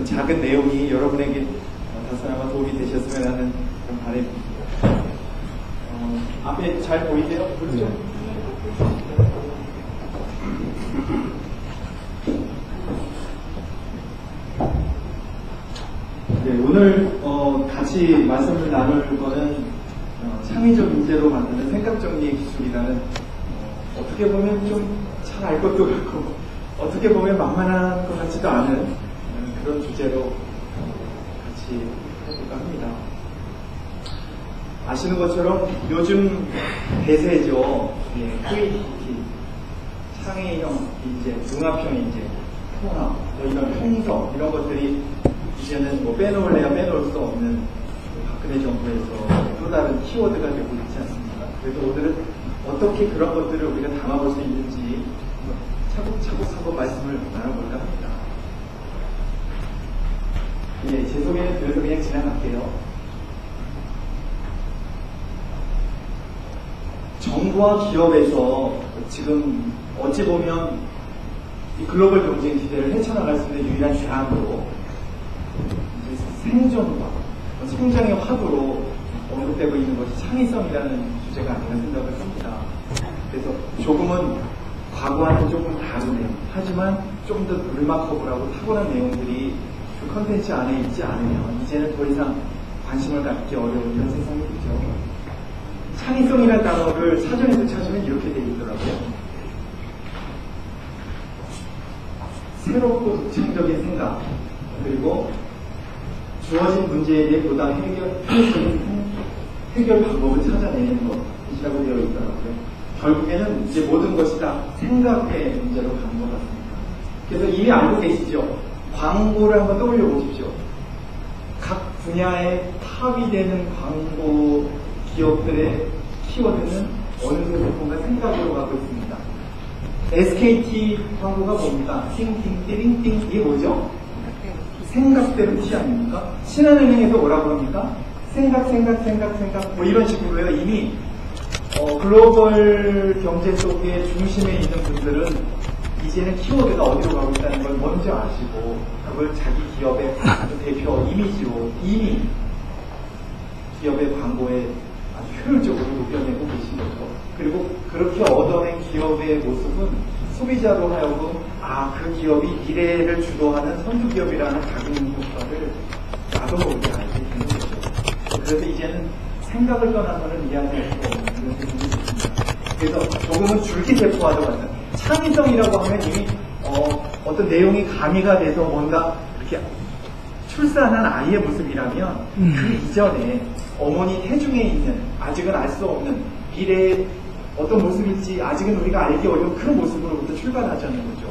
어떤 작은 내용이 여러분에게 다소나마 도움이 되셨으면 하는 그런 바람입니다. 앞에 잘 보이세요? 그렇죠? 네, 오늘 같이 말씀을 나눌 거는 창의적 인재로 만드는 생각정리의 기술이라는 어떻게 보면 좀 잘 알 것도 같고 어떻게 보면 만만한 것 같지도 않은 그런 주제로 같이 해볼까 합니다. 아시는 것처럼 요즘 대세죠. 크리에이티비티, 창의형 인재, 융합형 인재, 통합, 이런 형성 이런 것들이 이제는 뭐 빼놓을래야 빼놓을 수 없는 박근혜 정부에서 또 다른 키워드가 되고 있지 않습니까? 그래서 오늘은 어떻게 그런 것들을 우리가 담아볼 수 있는지 차곡차곡 말씀을 나눠볼까 합니다. 예, 제 소개는 그래서 그냥 지나갈게요. 정부와 기업에서 지금 어찌 보면 이 글로벌 경쟁 시대를 헤쳐나갈 수 있는 유일한 대안으로 생존과 성장의 화두로 언급되고 있는 것이 창의성이라는 주제가 아닌가 생각을 합니다. 그래서 조금은 과거와는 조금 다르네요. 하지만 좀 더 리마커블하고 탁월한 내용들이 그 컨텐츠 안에 있지 않으면 이제는 더 이상 관심을 갖기 어려운 이런 세상이겠죠. 창의성이라는 단어를 사전에서 찾으면 이렇게 되어 있더라고요. 새롭고 독창적인 생각, 그리고 주어진 문제에 대해 보다 해결 방법을 찾아내는 것이라고 되어 있더라고요. 결국에는 이제 모든 것이 다 생각의 문제로 가는 것 같습니다. 그래서 이미 알고 계시죠? 광고를 한번 떠올려 보십시오. 각 분야에 탑이 되는 광고 기업들의 키워드는 어느 정도 뭔가 생각으로 가고 있습니다. SKT 광고가 뭡니까? 띵띵띵띵 이게 뭐죠? 생각대로 티 아닙니까? 신한은행에서 뭐라고 합니까? 생각 뭐 이런 식으로요. 이미 글로벌 경제 속의 중심에 있는 분들은 이제는 키워드가 어디로 가고 있다는 걸 먼저 아시고 그걸 자기 기업의 대표 이미지로 이미 기업의 광고에 아주 효율적으로 녹여내고 계신 거죠. 그리고 그렇게 얻어낸 기업의 모습은 소비자로 하여금 그 기업이 미래를 주도하는 선두기업이라는 작은 효과를 나도 모르게 알게 되는 거죠. 그래서 이제는 생각을 떠나서는 이해할 수 없는 그런 부분이 있습니다. 그래서 조금은 줄기세포와도 같은 창의성이라고 하면 이미 어떤 내용이 가미가 돼서 뭔가 이렇게 출산한 아이의 모습이라면 그 이전에 어머니 태중에 있는 아직은 알 수 없는 미래의 어떤 모습일지 아직은 우리가 알기 어려운 그 모습으로부터 출발하자는 거죠.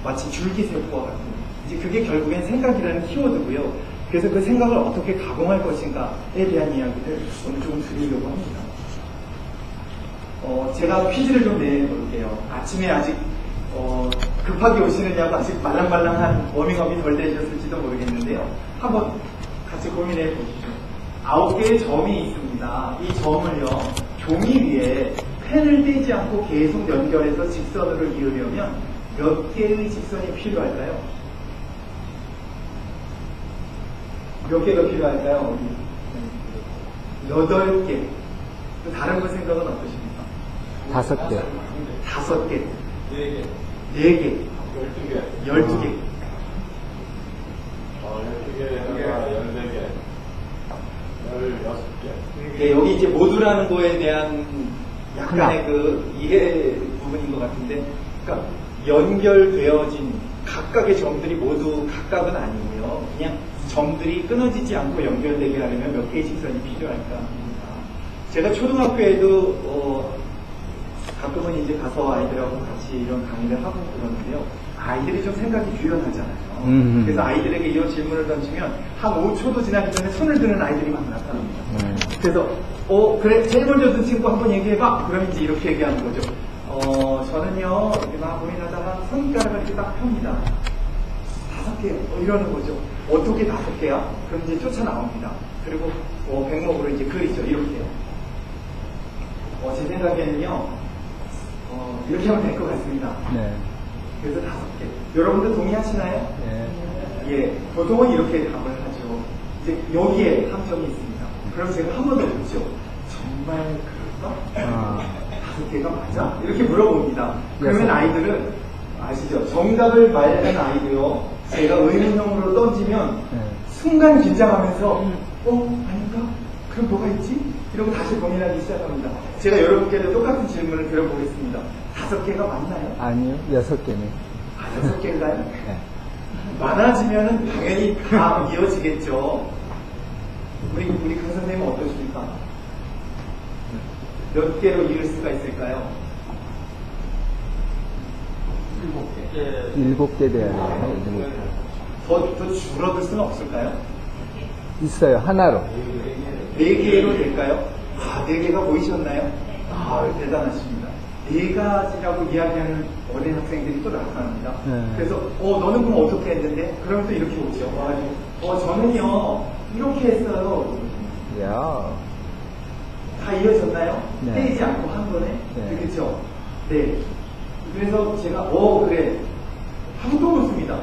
마치 줄기세포와 같은. 이제 그게 결국엔 생각이라는 키워드고요. 그래서 그 생각을 어떻게 가공할 것인가에 대한 이야기를 오늘 조금 드리려고 합니다. 제가 퀴즈를 좀 내볼게요. 아침에 아직 급하게 오시느냐고 아직 말랑말랑한 워밍업이 덜 되셨을지도 모르겠는데요. 한번 같이 고민해 보시죠. 9개의 점이 있습니다. 이 점을요, 종이 위에 펜을 떼지 않고 계속 연결해서 직선으로 이으려면 몇 개의 직선이 필요할까요? 몇 개가 필요할까요? 8개. 다른 분 생각은 어떠십니까? 5개. 5개. 4개. 4개. 12개. 12개. 13개. 16개. 네, 여기 이제 모두라는 거에 대한 약간의 그 이해 부분인 것 같은데, 그러니까 연결되어진 각각의 점들이 모두 각각은 아니고요. 그냥 점들이 끊어지지 않고 연결되게 하려면 몇 개의 직선이 필요할까 합니다. 제가 초등학교에도 가끔은 이제 가서 아이들하고 같이 이런 강의를 하고 그러는데요. 아이들이 좀 생각이 유연하잖아요. 그래서 아이들에게 이런 질문을 던지면 한 5초도 지나기 전에 손을 드는 아이들이 막 나타납니다. 그래서 그래 제일 먼저 든 친구 한번 얘기해봐. 그럼 이제 이렇게 얘기하는 거죠. 저는요 이렇게 막 고민하다가 손가락을 이렇게 딱 펴니다. 5개 이러는 거죠. 어떻게 5개야? 그럼 이제 쫓아 나옵니다. 그리고 백목으로 이제 그리죠. 이렇게요. 제 생각에는요 이렇게 하면 될 것 같습니다. 네. 그래서 5개. 여러분들 동의하시나요? 네. 예, 보통은 이렇게 답을 하죠. 이제 여기에 함정이 있습니다. 그럼 제가 한 번 더 묻죠. 정말 그럴까? 5개가 맞아? 이렇게 물어봅니다. 그러면 아이들은 아시죠? 정답을 말하는 아이도요. 제가 의문형으로 던지면 순간 긴장하면서 아닌가? 그럼 뭐가 있지? 이러고 다시 고민하기 시작합니다. 제가 여러분께도 똑같은 질문을 드려보겠습니다. 5개가 맞나요? 아니요, 6개네. 6개인가요? 네. 많아지면은 당연히 다 이어지겠죠. 우리 강 선생님은 어떠십니까? 몇 개로 이을 수가 있을까요? 7개. 7개 돼야 돼요. 더 줄어들 수는 없을까요? 있어요, 하나로. 4개로 될까요? 4개가 보이셨나요? 대단하십니다. 4가지라고 이야기하는 어린 학생들이 또 나타납니다. 그래서 너는 그럼 어떻게 했는데? 그러면 또 이렇게 오죠. 와가지고 저는요 이렇게 했어요. 야. 다 이어졌나요? 네. 떼지 않고 한 번에? 네. 그렇죠? 네. 그래서 제가 그래 하고 또 묻습니다.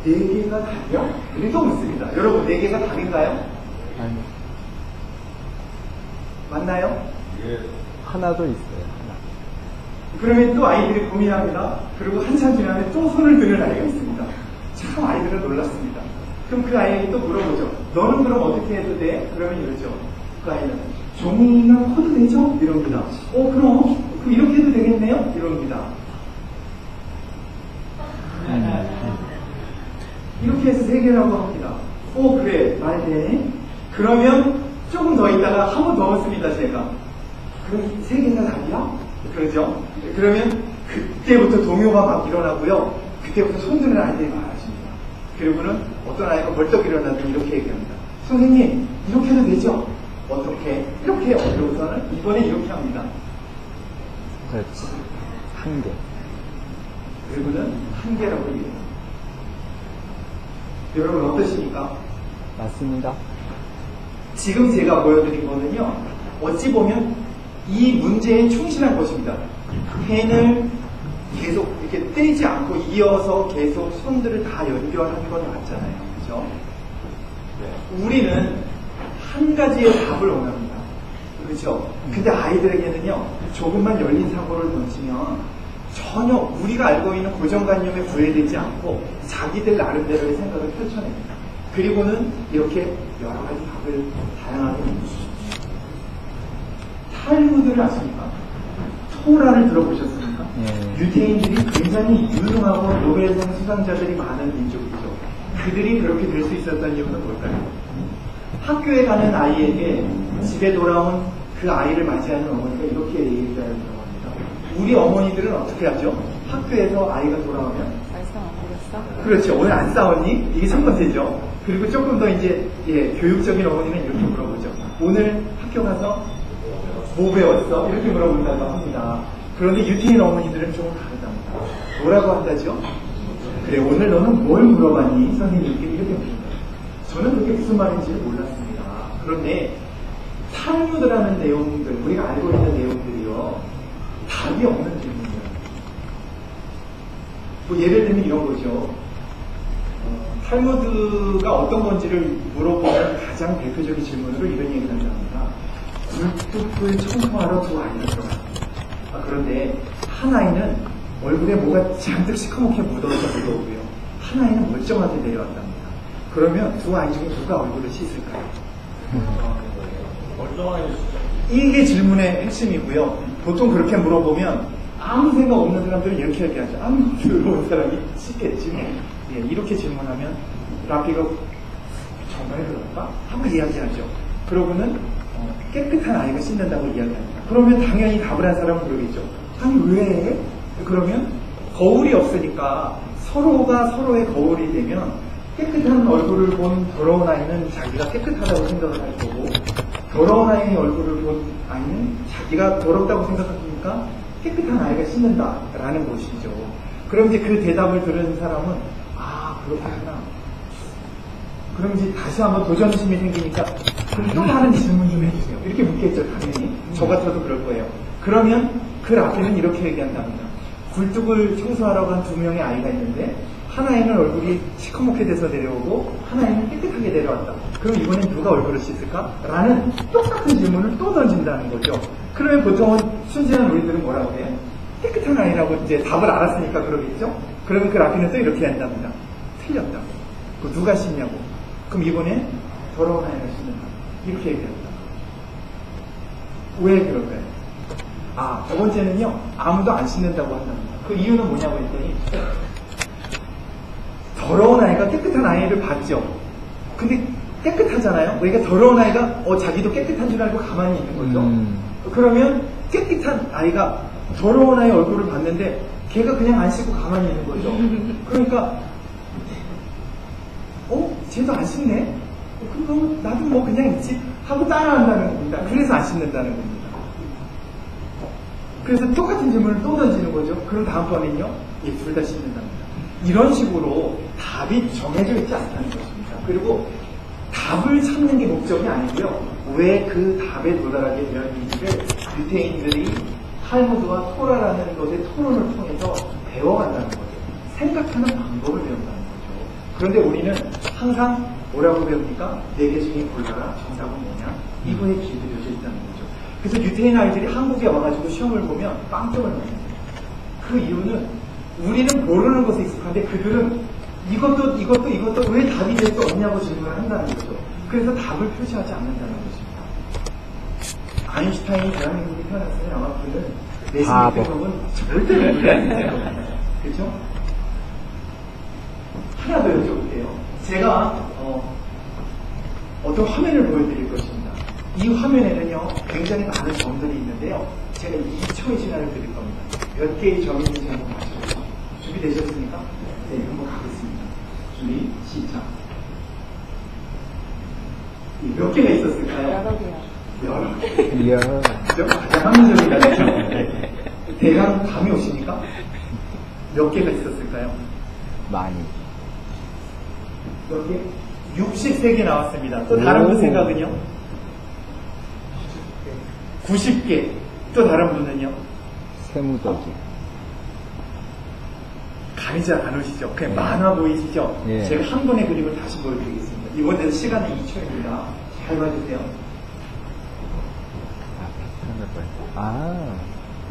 4개가 다냐? 이렇게 또 묻습니다. 여러분 4개가 다인가요? 아니, 맞나요? 예. 하나도 있어요, 하나. 그러면 또 아이들이 고민합니다. 그리고 한참 지나면 또 손을 드는 아이가 있습니다. 참 아이들은 놀랐습니다. 그럼 그 아이에게 또 물어보죠. 너는 그럼 어떻게 해도 돼? 그러면 이러죠. 그 아이는 종이나 커도 되죠? 이럽니다. 그럼 이렇게 해도 되겠네요? 이럽니다. 이렇게 해서 3개라고 합니다. 그래 말 되네? 그러면 조금 더 있다가 한 번 더 묻습니다. 제가 그럼 3개가 답이야? 그러죠? 그러면 그때부터 동요가 막 일어나고요. 그때부터 손드는 아이들이 많아집니다. 그리고는 어떤 아이가 벌떡 일어나더니 이렇게 얘기합니다. 선생님 이렇게 해도 되죠? 어떻게? 이렇게 해요. 그러고서는 이번에 이렇게 합니다. 그렇지. 1개. 그리고는 1개라고 얘기해요. 여러분 어떠십니까? 맞습니다. 지금 제가 보여드린 거는요, 어찌 보면 이 문제에 충실한 것입니다. 펜을 계속 이렇게 떼지 않고 이어서 계속 손들을 다 연결하는 건 맞잖아요. 그죠? 우리는 한 가지의 답을 원합니다. 그렇죠? 근데 아이들에게는요, 조금만 열린 사고를 던지면 전혀 우리가 알고 있는 고정관념에 구애되지 않고 자기들 나름대로의 생각을 펼쳐냅니다. 그리고는 이렇게 여러 가지 답을 다양하게 줍니다. 탈무드를 아십니까? 토라를 들어보셨습니까? 유대인들이 굉장히 유능하고 노벨상 수상자들이 많은 민족이죠. 그들이 그렇게 될 수 있었던 이유는 뭘까요? 학교에 가는 아이에게 집에 돌아온 그 아이를 맞이하는 어머니가 이렇게 얘기했다고 합니다. 우리 어머니들은 어떻게 하죠? 학교에서 아이가 돌아오면 발성 안 부렸어? 그렇지. 오늘 안 싸웠니? 이게 첫 번째죠. 그리고 조금 더 이제 교육적인 어머니는 이렇게 물어보죠. 오늘 학교 가서 뭐 배웠어? 이렇게 물어본다고 합니다. 그런데 유태인 어머니들은 조금 다르답니다. 뭐라고 한다죠? 그래 오늘 너는 뭘 물어봤니? 선생님께 이렇게 묻습니다. 저는 그게 무슨 말인지를 몰랐습니다. 그런데 탈무드라는 내용들, 우리가 알고 있는 내용들이요, 답이 없는 질문이에요. 뭐 예를 들면 이런 거죠. 탈무드가 어떤 건지를 물어보면 가장 대표적인 질문으로 이런 얘기를 한답니다. 굴뚝을 청소하러 두 아이가 들어갔습니다. 그런데 한 아이는 얼굴에 뭐가 잔뜩 시커멓게 묻어서 들어오고요. 한 아이는 멀쩡하게 내려왔답니다. 그러면 두 아이 중에 누가 얼굴을 씻을까요? 멀쩡하게 이게 질문의 핵심이고요. 보통 그렇게 물어보면 아무 생각 없는 사람들은 이렇게 얘기하죠. 아무 들어온 사람이 씻겠지 뭐. 예, 이렇게 질문하면 라피가 정말 그럴까? 하고 이야기하죠. 그러고는 깨끗한 아이가 씻는다고 이야기합니다. 그러면 당연히 답을 한 사람은 그러겠죠. 아니 왜? 그러면 거울이 없으니까 서로가 서로의 거울이 되면 깨끗한 얼굴을 본 더러운 아이는 자기가 깨끗하다고 생각을 할 거고, 더러운 아이의 얼굴을 본 아이는 자기가 더럽다고 생각하니까 깨끗한 아이가 씻는다라는 것이죠. 그럼 이제 그 대답을 들은 사람은 그렇구나. 그럼 이제 다시 한번 도전심이 생기니까 그럼 또 다른 질문 좀 해주세요. 이렇게 묻겠죠, 당연히. 저 같아도 그럴 거예요. 그러면 그 라피는 이렇게 얘기한답니다. 굴뚝을 청소하러 간 2명의 아이가 있는데 하나에는 얼굴이 시커멓게 돼서 내려오고 하나에는 깨끗하게 내려왔다. 그럼 이번엔 누가 얼굴을 씻을까? 라는 똑같은 질문을 또 던진다는 거죠. 그러면 보통은 순진한 우리들은 뭐라고 해요? 깨끗한 아이라고 이제 답을 알았으니까 그러겠죠? 그러면 그 앞에는 또 이렇게 한답니다. 틀렸다. 그 누가 씻냐고. 그럼 이번에 더러운 아이가 씻는다. 이렇게 얘기합니다. 왜 그럴까요? 아, 두 번째는요, 아무도 안 씻는다고 한답니다. 그 이유는 뭐냐고 했더니, 더러운 아이가 깨끗한 아이를 봤죠. 근데 깨끗하잖아요? 그러니까 더러운 아이가, 자기도 깨끗한 줄 알고 가만히 있는 거죠. 그러면 깨끗한 아이가 더러운 아이 얼굴을 봤는데, 걔가 그냥 안 씻고 가만히 있는 거죠. 그러니까, 쟤도 안 씻네? 그럼 나도 뭐 그냥 있지? 하고 따라한다는 겁니다. 그래서 안 씻는다는 겁니다. 그래서 똑같은 질문을 또 던지는 거죠. 그럼 다음번에는요, 둘 다 씻는답니다. 이런 식으로 답이 정해져 있지 않다는 것입니다. 그리고 답을 찾는 게 목적이 아니고요. 왜 그 답에 도달하게 되었는지를 유태인들이 탈무드와 토라라는 것의 토론을 통해서 배워간다는 거죠. 생각하는 방법을 배운다는 거죠. 그런데 우리는 항상 뭐라고 배웁니까? 4개 중에 골라라. 정답은 뭐냐? 이거에 길들여져 있다는 거죠. 그래서 유태인 아이들이 한국에 와가지고 시험을 보면 빵점을 맞습니다. 그 이유는 우리는 모르는 것에 익숙한데 그들은 이것도 왜 답이 될 수 없냐고 질문을 한다는 거죠. 그래서 답을 표시하지 않는다는 것입니다. 아인슈타인이 대한민국에 태어났으면 아마 그는 내신 대부분 절대 모르지 않습니다. 그렇죠? 하나 더 여쭤볼게요. 제가 어떤 화면을 보여드릴 것입니다. 이 화면에는요, 굉장히 많은 점들이 있는데요. 제가 2초의 시간을 드릴 겁니다. 몇 개의 점이 있는지 한번 맞춰보세요. 준비되셨습니까? 네, 한번 가겠습니다. 준비, 시작. 몇 개가 있었을까요? 여러 개. 이야. 그죠? 가장 합리적이다. 그죠? 대강 감이 오십니까? 몇 개가 있었을까요? 많이. 몇 개? 63개 나왔습니다. 또 다른 분 생각은요? 90개. 또 다른 분은요? 세무더기. 감이 잘 안 오시죠? 그냥 많아 보이시죠? 예. 제가 한 번의 그림을 다시 보여드리겠습니다. 이번에는 시간은 2초입니다. 잘 봐주세요. 아.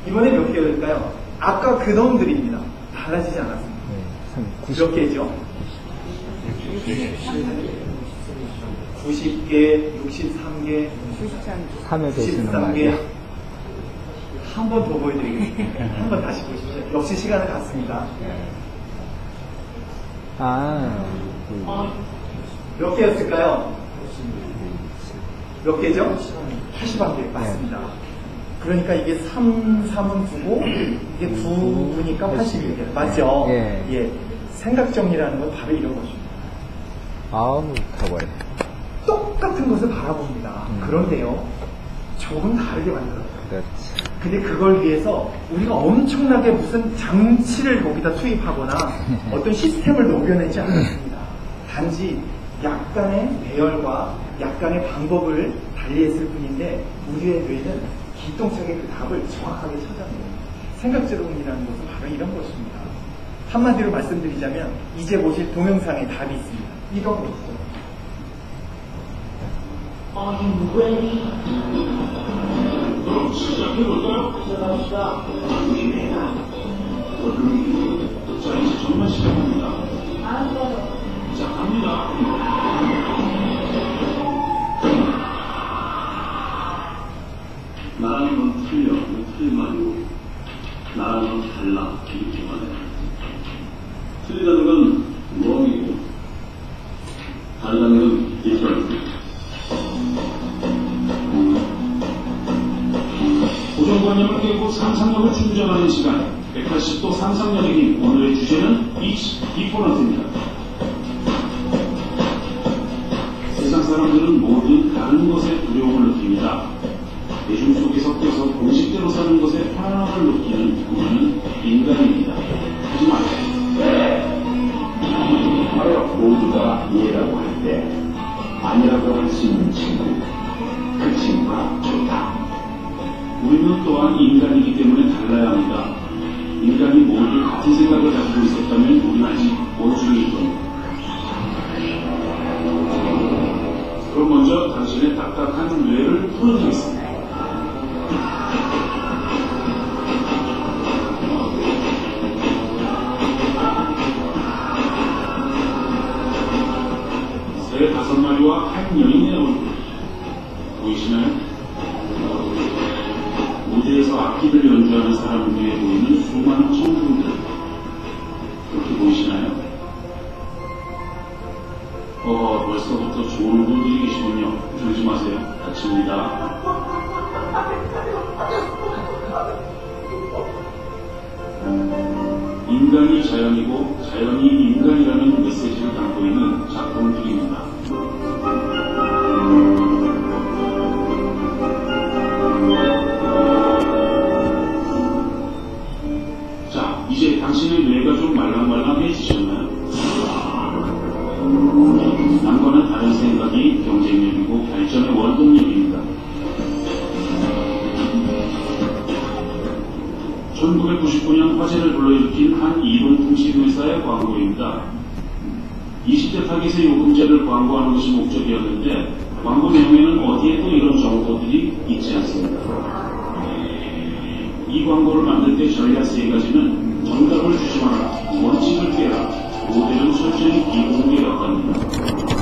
이번에 몇 개일까요? 아까 그 놈들입니다. 달라지지 않았습니다. 네, 몇 개죠? 90개, 63개, 3회 되시는 93개. 말이야. 한 번 더 보여드리겠습니다. 한 번 다시 보시죠. 역시 시간은 같습니다. 아. 몇 개였을까요? 몇 개죠? 81개. 맞습니다. 그러니까 이게 3, 3은 9고, 이게 9니까 81개. 맞죠? 예. 생각 정리라는 건 바로 이런 것입니다. 아우, 가버려. 똑같은 것을 바라봅니다. 그런데요, 조금 다르게 만들었어요. 그렇지. 근데 그걸 위해서 우리가 엄청나게 무슨 장치를 거기다 투입하거나 어떤 시스템을 녹여내지 않았습니다. 단지 약간의 배열과 약간의 방법을 달리했을 뿐인데 우리의 뇌는 기똥차게 그 답을 정확하게 찾아내요. 생각제로운이라는 것은 바로 이런 것입니다. 한마디로 말씀드리자면 이제 보실 동영상에 답이 있습니다. 이런 거 있어요. 그럼 시작해볼까요? 시작합시다. 자, 이제 정말 시작합니다. 자, 갑니다. 나라는 건 틀려, 틀리마요. 나라는 건 달라, 이렇게 말해. 틀리다는 건 멍이고, 다르다는 건 different. 고정관념을 깨고 상상력을 충전하는 시간 180도 상상력이니 오늘의 주제는 different입니다. 세상 사람들은 모두 다른 것에 두려움을 느낍니다. 대중 속에 섞여서 공식대로 사는 것에 편안함을 느끼는 우리는 인간입니다. 하지만 바로 모두가 이해라고 할 때 아니라고 할 수 있는 친구, 그 친구가 좋다. 우리는 또한 인간이기 때문에 달라야 합니다. 인간이 모두 같은 생각을 가지고 있었다면 우리는 아직 원숭이일 겁니다. 그럼 먼저 당신의 딱딱한 뇌를 풀어드리겠습니다. 새 5마리와 한 여인의 얼굴 보이시나요? 무대에서 악기를 연주하는 사람 위에 보이는 수많은 청중들 그렇게 보이시나요? 벌써부터 좋은 분들이 계시군요. 들지 마세요. 다칩니다. 인간이 자연이고 자연이 인간이라는 메시지를 담고 있는 작품들입니다. 자, 이제 당신의 뇌가 좀 말랑말랑해지셨나요? 남과는 다른 생각이 경쟁력이고 발전의 원동력입니다. 1999년 화제를 불러일으킨 한 이동 통신회사의 광고입니다. 20대 타깃의 요금제를 광고하는 것이 목적이었는데 광고 내용에는 어디에도 이런 정보들이 있지 않습니다. 이 광고를 만들 때 전략 3가지는 정답을 주지 마라, 원칙을 깨라, 모델은 철저히 비공개였답니다.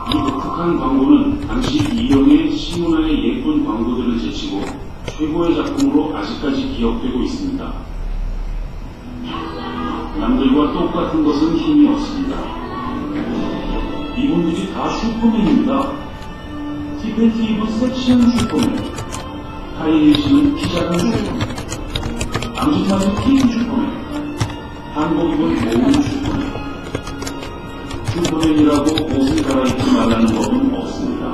이 독특한 광고는 당시 이영의 시문화의 예쁜 광고들을 제치고 최고의 작품으로 아직까지 기억되고 있습니다. 남들과 똑같은 것은 힘이 없습니다. 이분들이 다 슈퍼맨입니다. 티팬티 입은 섹시한 슈퍼맨, 하이힐 신은 키 작은 슈퍼맨, 앙증맞은 긴 슈퍼맨, 한복 입은 모은 슈퍼맨. 슈퍼맨이라고 옷을 갈아입지 말라는 법은 없습니다.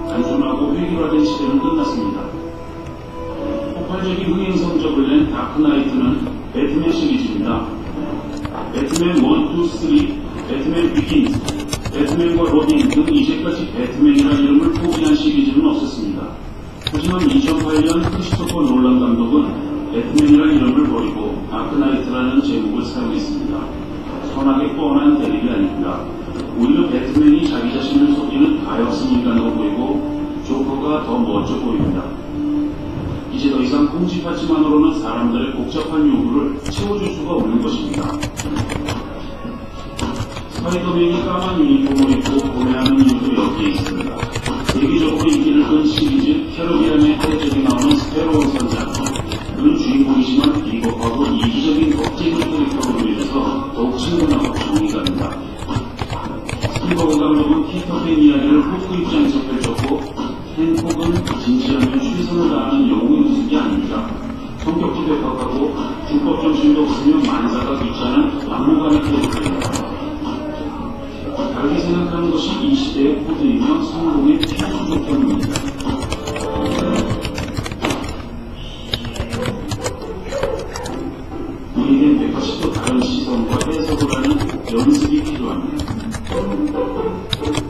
단순하고 획일화된 시대는 끝났습니다. 폭발적인 흥행 성적을 낸 다크나이트는 배트맨 시리즈입니다. 배트맨 1, 2, 3, 배트맨 비긴즈, 배트맨과 로빈 등 이제까지 배트맨이라는 이름을 포기한 시리즈는 없었습니다. 하지만 2008년 크리스토퍼 놀란 감독은 배트맨이라는 이름을 버리고 다크나이트라는 제목을 사용했습니다. 선하게 뻔한 대립이 아닙니다. 오히려 배트맨이 자기 자신을 속이는 가엾은 인간으로 보이고 조커가 더 멋져 보입니다. 이제 더 이상 콩쥐파츠만으로는 사람들의 복잡한 요구를 채워줄 수가 없는 것입니다. 스파이더맨이 까만 유니폼을 입고 구매하는 이유도 여기에 있습니다. 세계적으로 인기를 끈 시리즈 캐러비안의 해적이 나오는 스페로우 선장. 그는 주인공이지만 비겁하고 이기적인 겁쟁이 캐릭터로 보여져서 더욱 친근하고 정이 갑니다. 스피버그 감독은 피터팬 이야기를 호크 입장에서 펼쳤고 헨콕은 진지하면 최선을 다하는 영웅의 모습이 아닙니다. 성격도 백박하고 주법 정신도 없으며 만사가 귀찮은 막무가내 캐릭터입니다. 다르게 생각하는 것이 이 시대의 코드이며 성공의 필수 조건입니다. 우리에겐 180도 다른 시선과 해석을 하는 연습이 필요합니다.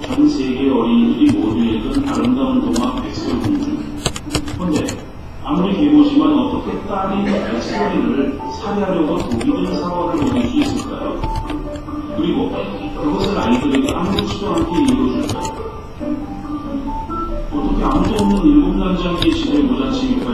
전 세계 어린이들이 모두 읽은 아름다운 동화 백설공주. 그런데 아무리 계보지만 어떻게 딸인 백설이를 살해하려고 독이 든 사과를 보낼 수 있을까요? 그리고 그것을 아이들에게 아무렇지도 않게 읽어줄까요? 어떻게 아무도 없는 7단장기의 시대에 모자치기까지